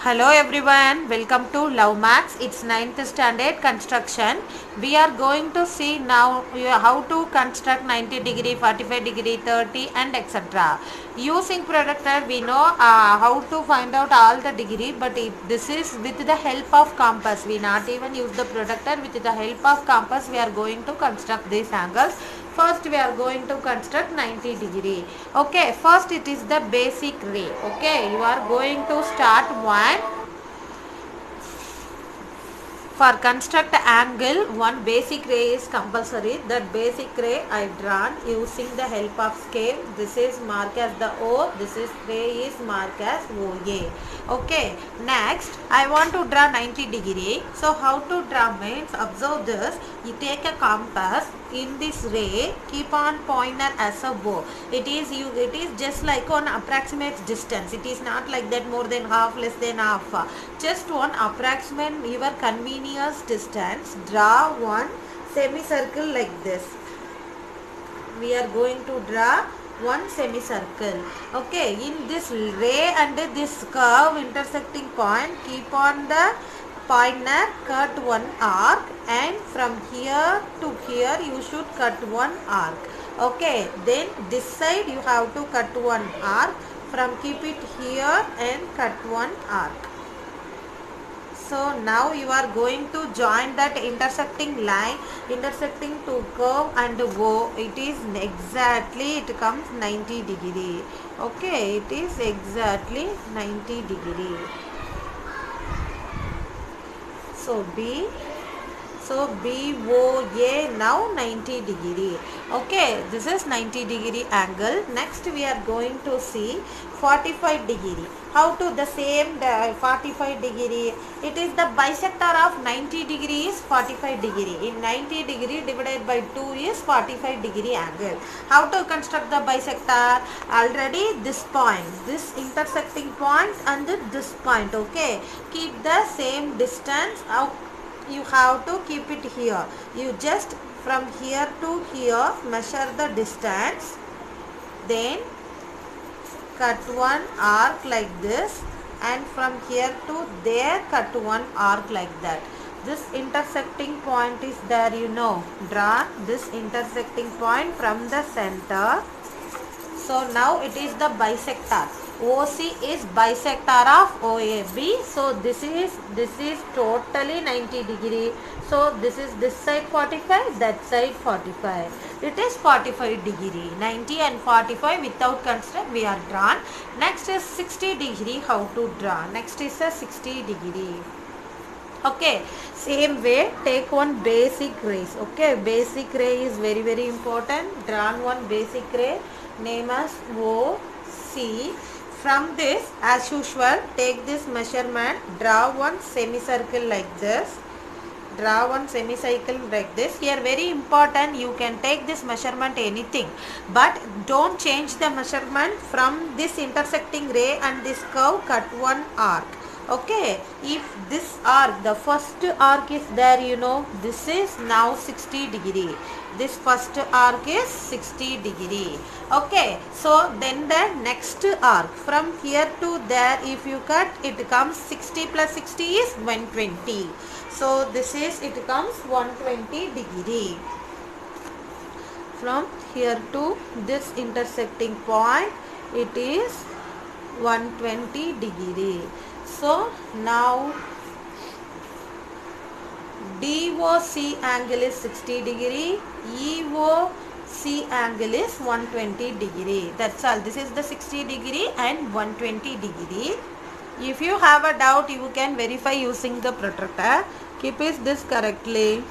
Hello everyone, welcome to Love Max. It's 9th standard construction. We are going to see now how to construct 90 degree, 45 degree, 30 and etc. Using protractor we know how to find out all the degree, but this is with the help of compass. We not even use the protractor. With the help of compass we are going to construct these angles. First we are going to construct 90 degree. Okay, first it is the basic ray. Okay, you are going to start one. For construct angle, one basic ray is compulsory. That basic ray I drawn using the help of scale. This is marked as the O. This is ray is marked as OA. Okay. Next, I want to draw 90 degree. So how to draw means, observe this. You take a compass. In this ray, keep on pointer as a bow. It is just like on approximate distance. It is not like that more than half, less than half. Just one approximate your convenience distance. Draw one semicircle like this. We are going to draw one semicircle. Okay, in this ray and this curve intersecting point, keep on the pointer, cut one arc, and from here to here you should cut one arc. Okay, then this side you have to cut one arc. From keep it here and cut one arc. So now you are going to join that intersecting line, intersecting to curve and O. It is exactly, it comes 90 degree. Okay, it is exactly 90 degree. So BOA now 90 degree. Okay, this is 90 degree angle. Next we are going to see 45 degree. How to the same 45 degree? It is the bisector of 90 degree is 45 degree. In 90 degree divided by 2 is 45 degree angle. How to construct the bisector? Already this point, this intersecting point and this point. Okay, keep the same distance. You have to keep it here. You just from here to here measure the distance, then cut one arc like this, and from here to there cut one arc like that. This intersecting point is there, draw this intersecting point from the center. So now it is the bisector. OC is bisector of OAB. So this is totally 90 degree. So this is this side 45, that side 45. It is 45 degree. 90 and 45 without construct we are drawn. Next is 60 degree. How to draw? Next is a 60 degree. Okay, same way take one basic rays. Okay, basic ray is very important. Drawn one basic ray, name as OC. From this, as usual, take this measurement, draw one semicircle like this. Draw one semicircle like this. Here very important, you can take this measurement anything, but don't change the measurement. From this intersecting ray and this curve, cut one arc. Okay, if this arc, the first arc is there, this is now 60 degree. This first arc is 60 degree. Okay, so then the next arc from here to there, if you cut, it comes 60 plus 60 is 120. So this is, it comes 120 degree. From here to this intersecting point, it is 120 degree. So now DOC angle is 60 degree, EOC angle is 120 degree. That's all. This is the 60 degree and 120 degree. If you have a doubt, you can verify using the protractor. Keep this correctly.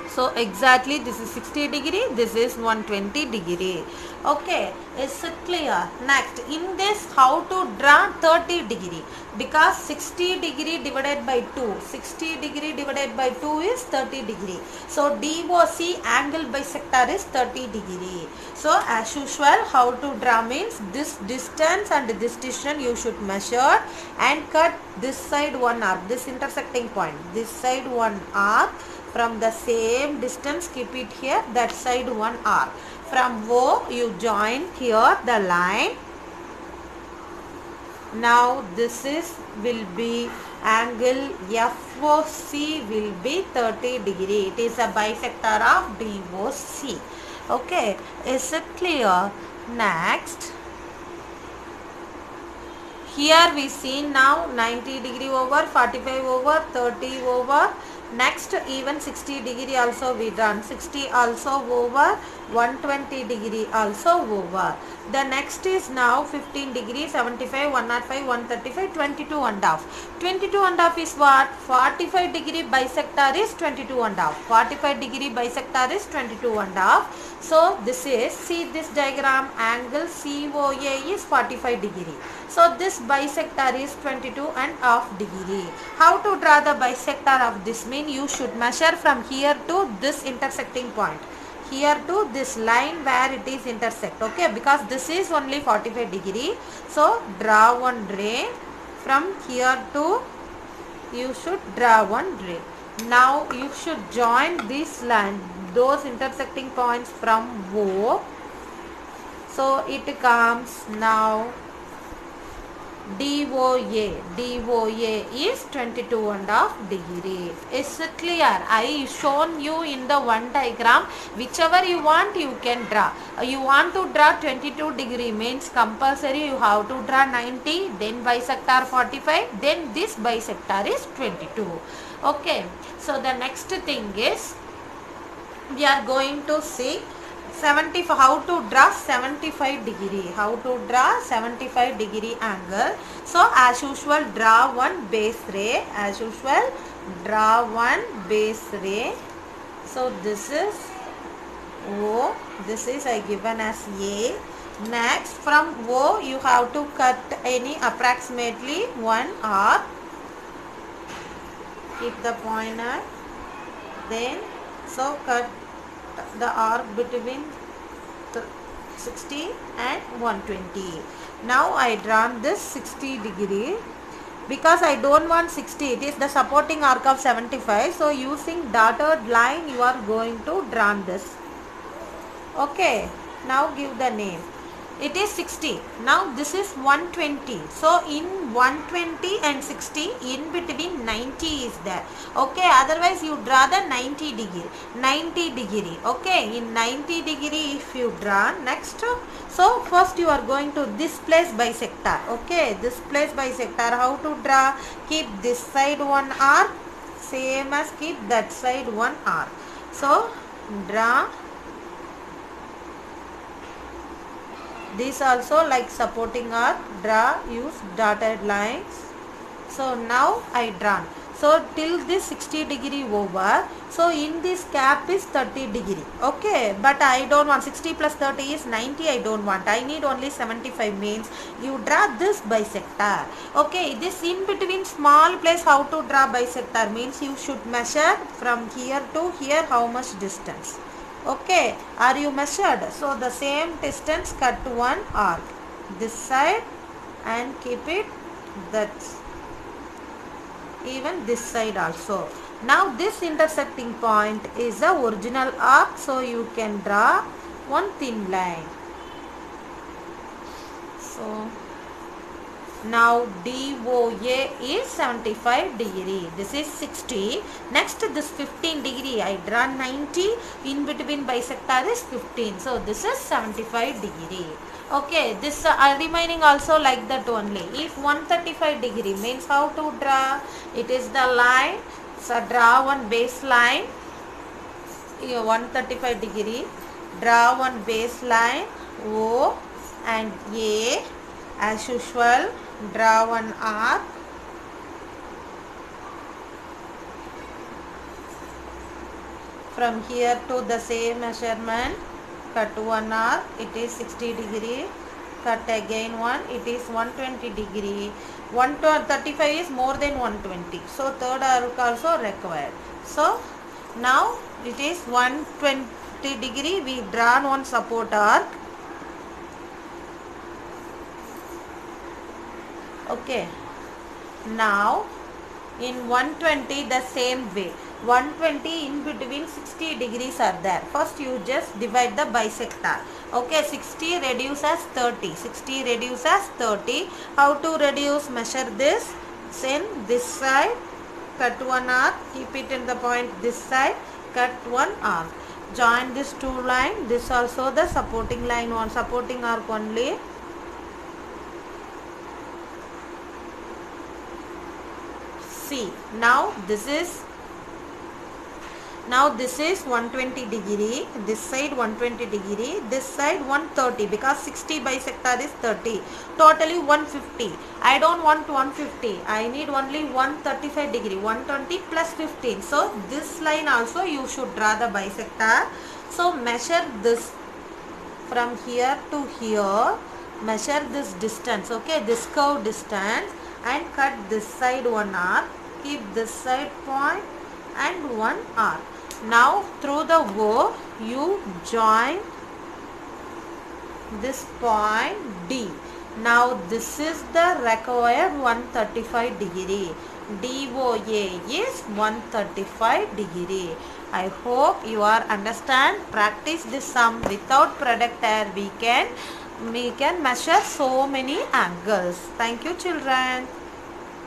So exactly this is 60 degree, this is 120 degree. Okay, is it clear? Next, in this how to draw 30 degree, because 60 degree divided by 2, 60 degree divided by 2 is 30 degree. So DOC angle bisector is 30 degree. So as usual, how to draw means, this distance and this distance you should measure and cut this side one arc, this intersecting point, this side one arc. From the same distance, keep it here, that side one arc. From O, you join here the line. Now this is will be angle FOC will be 30 degree. It is a bisector of DOC. Okay, is it clear? Next, here we see now 90 degree over, 45 over, 30 over. Next even 60 degree also we done, 60 also over, 120 degree also over. The next is now 15 degree, 75, 105, 135, 22 and half. 22 and half is what? 45 degree bisector is 22 and half. 45 degree bisector is 22 and half. So this is, see this diagram, angle COA is 45 degree. So this bisector is 22 and half degree. How to draw the bisector of this? Mean you should measure from here to this intersecting point, here to this line where it is intersect. Okay, because this is only 45 degree. So draw one ray from here to, you should draw one ray. Now you should join this line, those intersecting points from O. So it comes now DOA is 22 and half degree. Is it clear? I shown you in the one diagram. Whichever you want you can draw. You want to draw 22 degree means compulsory you have to draw 90, then bisector 45, then this bisector is 22. Okay. So the next thing is, we are going to see how to draw 75 degree. How to draw 75 degree angle. So as usual draw one base ray. As usual draw one base ray. So this is O. This is I given as A. Next from O you have to cut any approximately one arc. Keep the pointer. Then so cut the arc between 60 and 120. Now I drawn this 60 degree because I don't want 60. It is the supporting arc of 75. So using dotted line you are going to draw this. Okay. Now give the name. It is 60. Now this is 120. So in 120 and 60 in between 90 is there. Okay. Otherwise you draw the 90 degree. 90 degree. Okay. In 90 degree if you draw next. So first you are going to this place bisector. Okay. This place bisector. How to draw? Keep this side one arc. Same as keep that side one arc. So draw. This also like supporting arc, draw, use dotted lines. So now I drawn. So till this 60 degree over. So in this cap is 30 degree. Okay. But I don't want 60 plus 30 is 90. I don't want. I need only 75 means you draw this bisector. Okay. This in between small place how to draw bisector means you should measure from here to here how much distance. Okay, are you measured? So the same distance cut one arc this side and keep it that, even this side also. Now this intersecting point is the original arc, so you can draw one thin line. So now DOA is 75 degree. This is 60. Next this 15 degree. I draw 90. In between bisector is 15. So this is 75 degree. Okay. This remaining also like that only. If 135 degree means how to draw? It is the line. So draw one baseline. 135 degree. Draw one baseline O and A. As usual, draw one arc. From here to the same measurement, cut one arc. It is 60 degree. Cut again one. It is 120 degree. 135 is more than 120. So third arc also required. So now it is 120 degree. We drawn one support arc. Okay. Now in 120 the same way. 120 in between 60 degrees are there. First you just divide the bisector. Okay, 60 reduce as 30. 60 reduce as 30. How to reduce? Measure this. Send this side. Cut one arc. Keep it in the point this side. Cut one arc. Join this two line. This also the supporting line, one supporting arc only. See, now this is 120 degree, this side 120 degree, this side 130, because 60 bisector is 30, totally 150. I don't want 150, I need only 135 degree, 120 plus 15. So this line also you should draw the bisector. So measure this from here to here, measure this distance, okay, this curve distance, and cut this side one arc, keep this side point and one arc. Now through the O you join this point D. Now this is the required 135 degree. DOA is 135 degree. I hope you are understand. Practice this sum. Without productor we can measure so many angles. Thank you children.